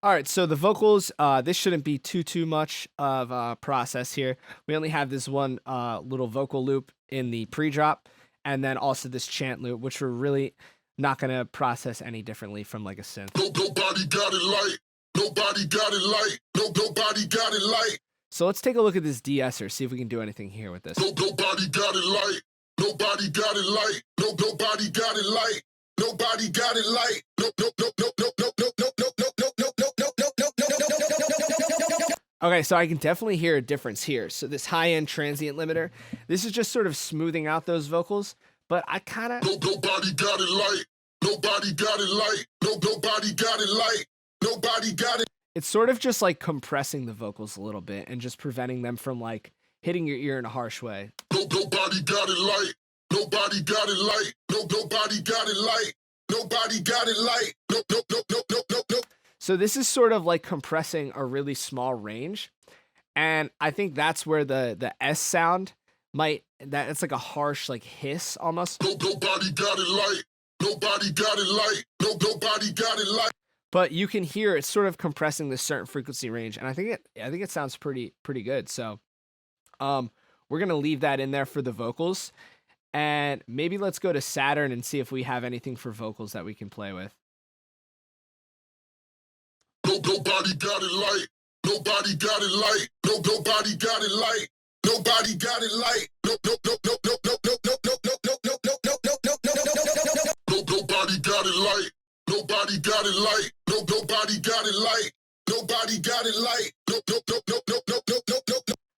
All right, so the vocals, this shouldn't be too much of a process here. We only have this one little vocal loop in the pre-drop, and then also this chant loop, which we're really not going to process any differently from like a synth. Nobody got it like, nobody got it like, nobody got it like. So let's take a look at this de-esser, see if we can do anything here with this. Nobody got it like, nobody got it like, nobody got it like, nobody got it like, Okay, so I can definitely hear a difference here. So this high-end transient limiter, this is just sort of smoothing out those vocals, but I kind of... Nobody got it like, nobody got it like, nobody got it like, nobody got it. It's sort of just like compressing the vocals a little bit and just preventing them from like hitting your ear in a harsh way. Nobody got it like, nobody got it like, nobody got it like, nobody got it like, no. So this is sort of like compressing a really small range. And I think that's where the S sound might, it's like a harsh like hiss almost. Nobody got it like, nobody got it like, nobody got it like. But you can hear it's sort of compressing this certain frequency range, and I think it sounds pretty good. So we're gonna leave that in there for the vocals, and maybe let's go to Saturn and see if we have anything for vocals that we can play with. Nobody got it like, nobody got it like, nobody got it like, nobody got it like, nobody got it like. Nobody got it like, nobody got it like, nobody got it like, no.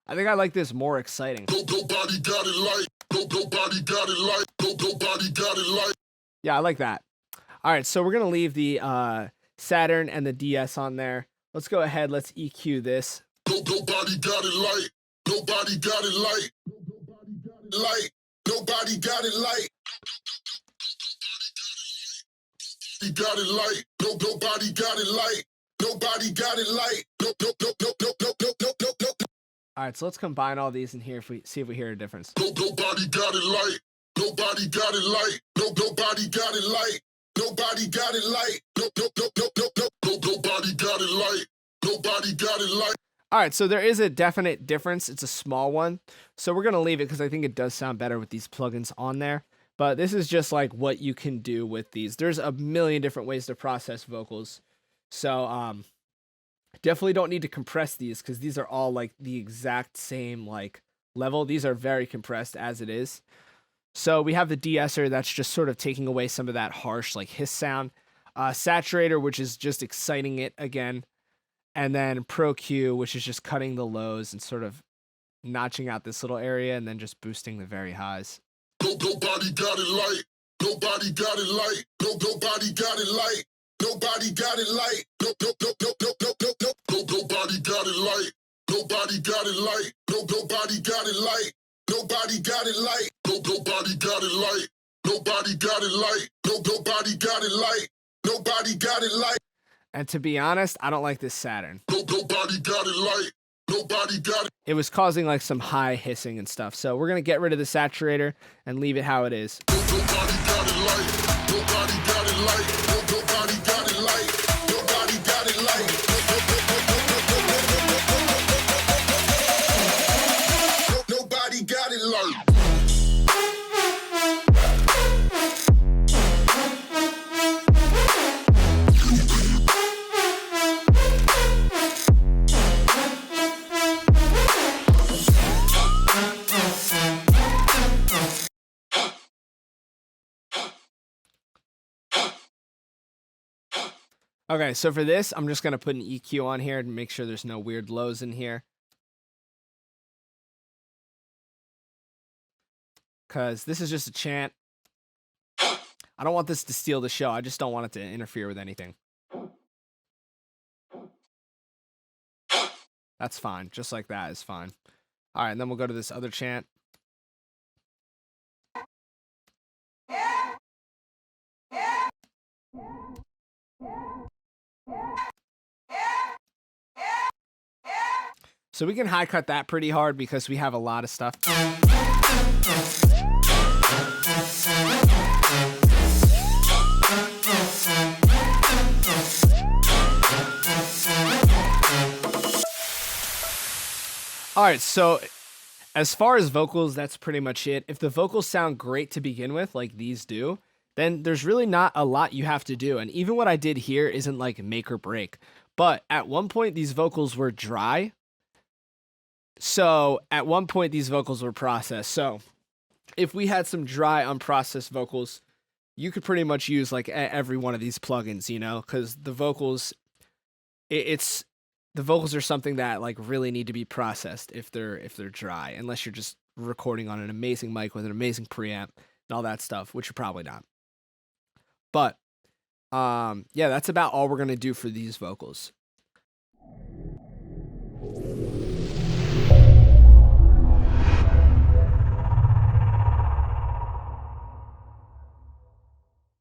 I think I like this more exciting. Nobody got it like, nobody got it like, nobody got it like. Yeah, I like that. All right, so we're gonna leave the Saturn and the DS on there. Let's go ahead, let's EQ this. Nobody got it like, nobody got it like, nobody got it like. He got it like, nobody got it like, nobody got it like, no. All right, so let's combine all these in here if we see if we hear a difference. Nobody got it like, nobody got it like, nobody got it like, nobody got it like, no. Nobody got it like, nobody got it like. All right, so there is a definite difference. It's a small one. So we're gonna leave it because I think it does sound better with these plugins on there. But this is just like what you can do with these. There's a million different ways to process vocals. So definitely don't need to compress these because these are all like the exact same like level. These are very compressed as it is. So we have the de-esser that's just sort of taking away some of that harsh like hiss sound. Saturator, which is just exciting it again. And then Pro Q, which is just cutting the lows and sort of notching out this little area and then just boosting the very highs. Nobody got it like, nobody got it like, nobody got it like, nobody got it like, no. Nobody got it like, nobody got it like, nobody got it like, nobody got it like, nobody got it like, nobody got it like, nobody got it like, nobody got it like. And to be honest, I don't like this Saturn. Nobody got it like, nobody got it. It was causing like some high hissing and stuff. So we're going to get rid of the saturator and leave it how it is. Nobody got it like, nobody got it like, nobody got it like, nobody got it like. Nobody got it like. Okay, so for this, I'm just going to put an EQ on here to make sure there's no weird lows in here. Because this is just a chant. I don't want this to steal the show. I just don't want it to interfere with anything. That's fine. Just like that is fine. All right, and then we'll go to this other chant. So we can high cut that pretty hard because we have a lot of stuff. All right, so as far as vocals, that's pretty much it. If the vocals sound great to begin with, like these do, then there's really not a lot you have to do. And even what I did here isn't like make or break. But at one point, these vocals were dry. So at one point, these vocals were processed. So if we had some dry, unprocessed vocals, you could pretty much use like every one of these plugins, you know, because the vocals, it's the vocals are something that like really need to be processed if they're dry, unless you're just recording on an amazing mic with an amazing preamp and all that stuff, which you're probably not. But yeah, that's about all we're gonna do for these vocals.